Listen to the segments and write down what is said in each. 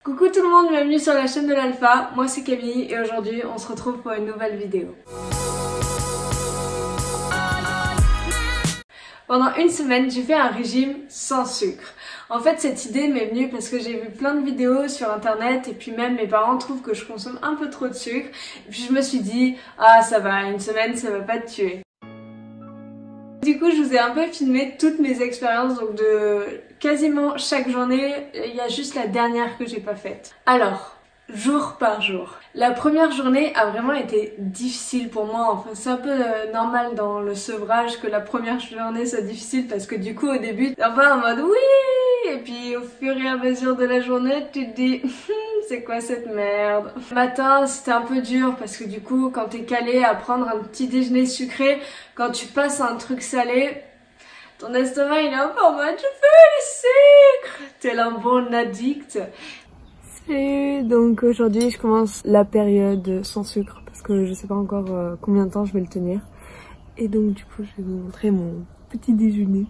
Coucou tout le monde, bienvenue sur la chaîne de l'Alpha, moi c'est Camille et aujourd'hui on se retrouve pour une nouvelle vidéo. Pendant une semaine, j'ai fait un régime sans sucre. En fait, cette idée m'est venue parce que j'ai vu plein de vidéos sur internet et puis même mes parents trouvent que je consomme un peu trop de sucre. Et puis je me suis dit, ah ça va, une semaine ça va pas te tuer. Du coup, je vous ai un peu filmé toutes mes expériences, donc de quasiment chaque journée, il y a juste la dernière que j'ai pas faite. Alors, jour par jour. La première journée a vraiment été difficile pour moi, enfin c'est un peu normal dans le sevrage que la première journée soit difficile parce que du coup au début, t'es un peu en mode oui, et puis au fur et à mesure de la journée, tu te dis c'est quoi cette merde. Le matin c'était un peu dur parce que du coup quand t'es calé à prendre un petit déjeuner sucré, quand tu passes à un truc salé, ton estomac il est un peu en mode je veux le sucre, t'es un bon addict. Salut, donc aujourd'hui je commence la période sans sucre parce que je sais pas encore combien de temps je vais le tenir. Et donc du coup je vais vous montrer mon petit déjeuner.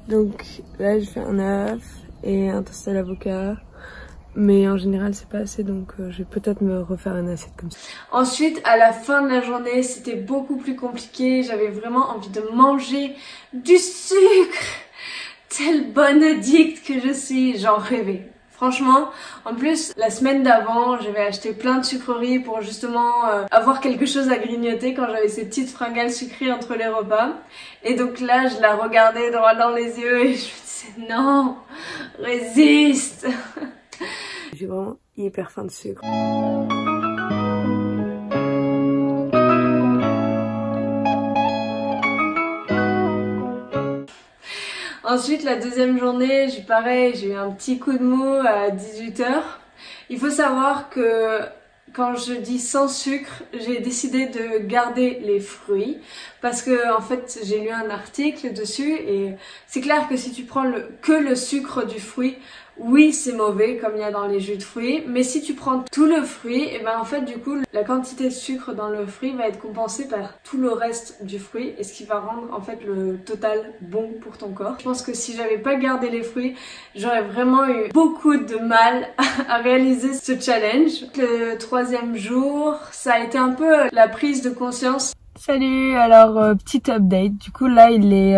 Donc là je fais un œuf et un toast à l'avocat. Mais en général c'est pas assez, donc je vais peut-être me refaire une assiette comme ça. Ensuite à la fin de la journée c'était beaucoup plus compliqué, j'avais vraiment envie de manger du sucre. Telle bonne addict que je suis, j'en rêvais. Franchement, en plus, la semaine d'avant, j'avais acheté plein de sucreries pour justement avoir quelque chose à grignoter quand j'avais ces petites fringales sucrées entre les repas. Et donc là, je la regardais droit dans les yeux et je me disais non, résiste. J'ai vraiment hyper faim de sucre. Ensuite, la deuxième journée, j'ai eu un petit coup de mou à 18 h. Il faut savoir que quand je dis sans sucre, j'ai décidé de garder les fruits parce que en fait, j'ai lu un article dessus et c'est clair que si tu prends que le sucre du fruit, oui, c'est mauvais comme il y a dans les jus de fruits, mais si tu prends tout le fruit, et ben en fait du coup la quantité de sucre dans le fruit va être compensée par tout le reste du fruit et ce qui va rendre en fait le total bon pour ton corps. Je pense que si j'avais pas gardé les fruits, j'aurais vraiment eu beaucoup de mal à réaliser ce challenge. Le troisième jour, ça a été un peu la prise de conscience. Salut, alors petit update, du coup là il est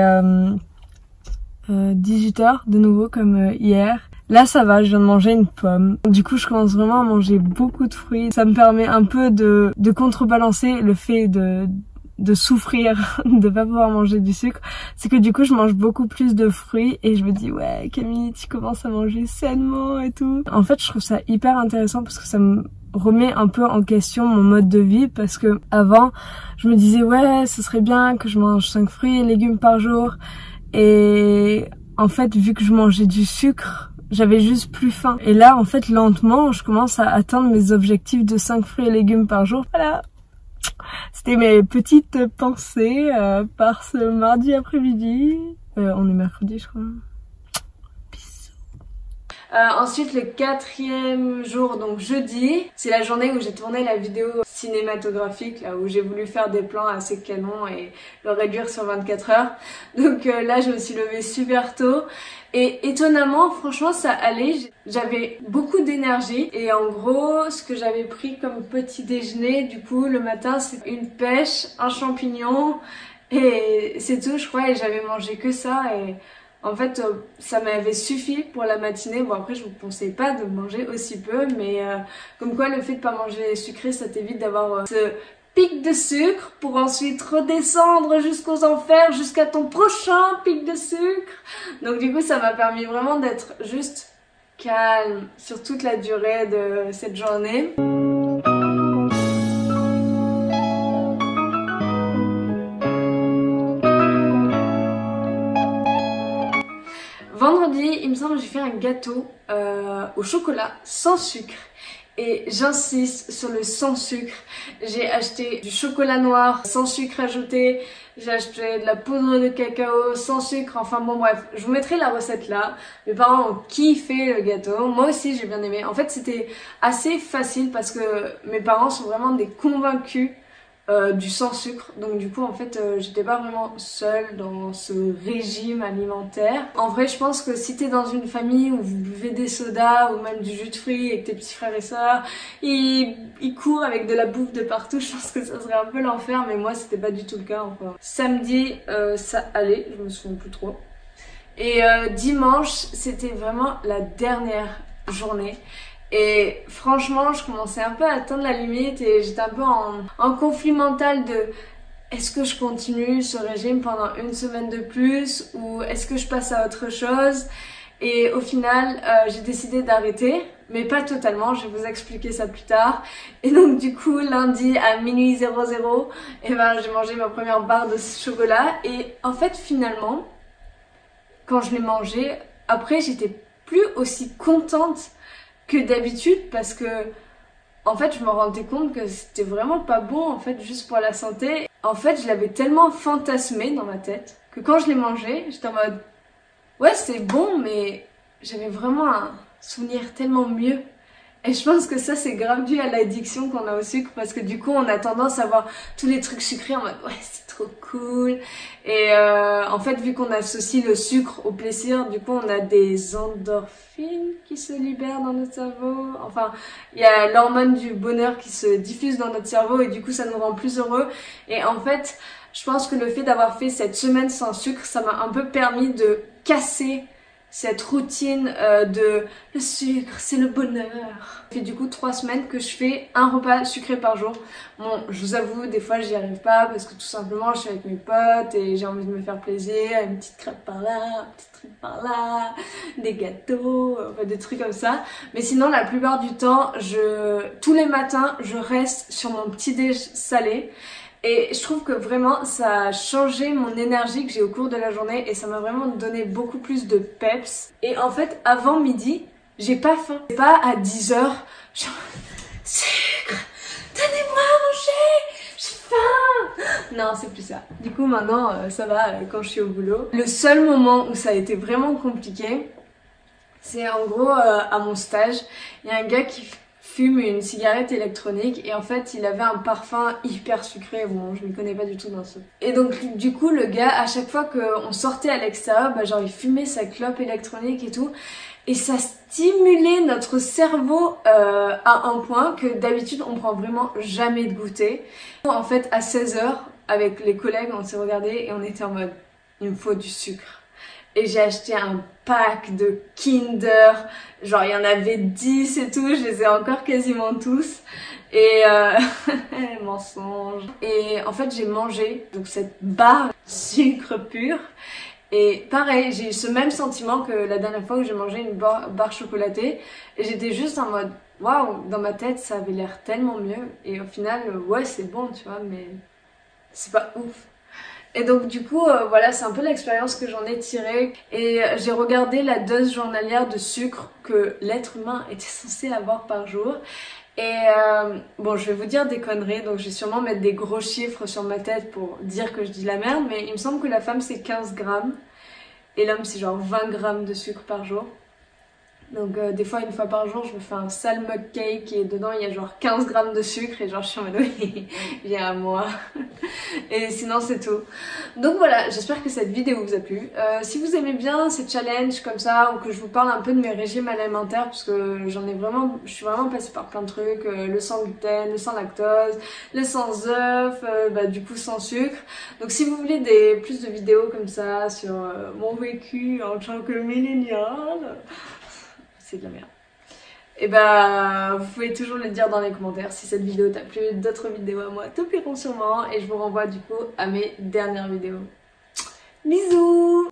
18 h de nouveau comme hier. Là ça va, je viens de manger une pomme. Du coup je commence vraiment à manger beaucoup de fruits. Ça me permet un peu de contrebalancer le fait de souffrir de pas pouvoir manger du sucre. C'est que du coup je mange beaucoup plus de fruits et je me dis ouais Camille tu commences à manger sainement et tout. En fait je trouve ça hyper intéressant parce que ça me remet un peu en question mon mode de vie parce que avant je me disais ouais ce serait bien que je mange 5 fruits et légumes par jour et en fait vu que je mangeais du sucre j'avais juste plus faim. Et là, en fait, lentement, je commence à atteindre mes objectifs de 5 fruits et légumes par jour. Voilà. C'était mes petites pensées par ce mardi après-midi. On est mercredi, je crois. Bisous. Ensuite, le quatrième jour, donc jeudi, c'est la journée où j'ai tourné la vidéo cinématographique, là où j'ai voulu faire des plans assez canons et le réduire sur 24 heures. Donc là, je me suis levée super tôt. Et étonnamment, franchement, ça allait. J'avais beaucoup d'énergie. Et en gros, ce que j'avais pris comme petit déjeuner, du coup, le matin, c'est une pêche, un champignon. Et c'est tout, je crois. Et j'avais mangé que ça. Et en fait, ça m'avait suffi pour la matinée. Bon, après, je vous conseille pas de manger aussi peu. Mais comme quoi, le fait de pas manger sucré, ça t'évite d'avoir ce pic de sucre pour ensuite redescendre jusqu'aux enfers, jusqu'à ton prochain pic de sucre. Donc du coup ça m'a permis vraiment d'être juste calme sur toute la durée de cette journée. Vendredi, il me semble que j'ai fait un gâteau au chocolat sans sucre. Et j'insiste sur le sans sucre. J'ai acheté du chocolat noir sans sucre ajouté. J'ai acheté de la poudre de cacao sans sucre. Enfin bon bref, je vous mettrai la recette là. Mes parents ont kiffé le gâteau. Moi aussi j'ai bien aimé. En fait c'était assez facile parce que mes parents sont vraiment des convaincus du sans sucre. Donc du coup en fait j'étais pas vraiment seule dans ce régime alimentaire. En vrai je pense que si t'es dans une famille où vous buvez des sodas ou même du jus de fruits et que tes petits frères et sœurs ils courent avec de la bouffe de partout, je pense que ça serait un peu l'enfer, mais moi c'était pas du tout le cas encore. Samedi ça allait, je me souviens plus trop. Et dimanche c'était vraiment la dernière journée. Et franchement, je commençais un peu à atteindre la limite et j'étais un peu en conflit mental de est-ce que je continue ce régime pendant une semaine de plus ou est-ce que je passe à autre chose? Et au final, j'ai décidé d'arrêter, mais pas totalement, je vais vous expliquer ça plus tard. Et donc du coup, lundi à minuit 00, et ben, j'ai mangé ma première barre de chocolat et en fait finalement, quand je l'ai mangé, après j'étais plus aussi contente que d'habitude parce que en fait je me rendais compte que c'était vraiment pas bon en fait juste pour la santé. En fait je l'avais tellement fantasmé dans ma tête que quand je l'ai mangé j'étais en mode ouais c'est bon, mais j'avais vraiment un souvenir tellement mieux. Et je pense que ça c'est grave dû à l'addiction qu'on a au sucre parce que du coup on a tendance à voir tous les trucs sucrés en mode ouais c'est trop cool. Et en fait vu qu'on associe le sucre au plaisir, du coup on a des endorphines qui se libèrent dans notre cerveau. Enfin il y a l'hormone du bonheur qui se diffuse dans notre cerveau et du coup ça nous rend plus heureux. Et en fait je pense que le fait d'avoir fait cette semaine sans sucre, ça m'a un peu permis de casser cette routine de le sucre, c'est le bonheur. Ça fait du coup 3 semaines que je fais un repas sucré par jour. Bon, je vous avoue, des fois j'y arrive pas parce que tout simplement je suis avec mes potes et j'ai envie de me faire plaisir, une petite crêpe par là, un petit truc par là, des gâteaux, enfin, des trucs comme ça. Mais sinon la plupart du temps, tous les matins, je reste sur mon petit déj salé. Et je trouve que vraiment ça a changé mon énergie que j'ai au cours de la journée et ça m'a vraiment donné beaucoup plus de peps. Et en fait avant midi j'ai pas faim. C'est pas à 10h genre sucre, donnez-moi à manger, j'ai faim. Non c'est plus ça. Du coup maintenant ça va quand je suis au boulot. Le seul moment où ça a été vraiment compliqué, c'est en gros à mon stage, il y a un gars qui fume une cigarette électronique et en fait il avait un parfum hyper sucré. Bon je m'y connais pas du tout dans ce. Et donc du coup le gars à chaque fois qu'on sortait à l'extérieur, bah, genre il fumait sa clope électronique et tout et ça stimulait notre cerveau à un point que d'habitude on prend vraiment jamais de goûter. En fait à 16h avec les collègues on s'est regardé et on était en mode il me faut du sucre. Et j'ai acheté un pack de Kinder, genre il y en avait 10 et tout, je les ai encore quasiment tous. Et mensonge. Et en fait j'ai mangé donc cette barre de sucre pur. Et pareil, j'ai eu ce même sentiment que la dernière fois où j'ai mangé une barre chocolatée. Et j'étais juste en mode waouh, dans ma tête ça avait l'air tellement mieux. Et au final, ouais c'est bon tu vois, mais c'est pas ouf. Et donc du coup voilà, c'est un peu l'expérience que j'en ai tirée et j'ai regardé la dose journalière de sucre que l'être humain était censé avoir par jour. Et bon, je vais vous dire des conneries, donc je vais sûrement mettre des gros chiffres sur ma tête pour dire que je dis la merde, mais il me semble que la femme c'est 15 grammes et l'homme c'est genre 20 grammes de sucre par jour. Donc des fois une fois par jour je me fais un sale mug cake et dedans il y a genre 15 grammes de sucre et genre je suis en mode oui, viens à moi. Et sinon c'est tout. Donc voilà, j'espère que cette vidéo vous a plu. Si vous aimez bien ces challenges comme ça ou que je vous parle un peu de mes régimes alimentaires parce que je suis vraiment passée par plein de trucs, le sans gluten, le sans lactose, le sans œuf, bah du coup sans sucre. Donc si vous voulez plus de vidéos comme ça sur mon vécu en tant que millénial, c'est de la merde. Et bah vous pouvez toujours le dire dans les commentaires si cette vidéo t'a plu, d'autres vidéos à moi te plairont sûrement et je vous renvoie du coup à mes dernières vidéos. Bisous.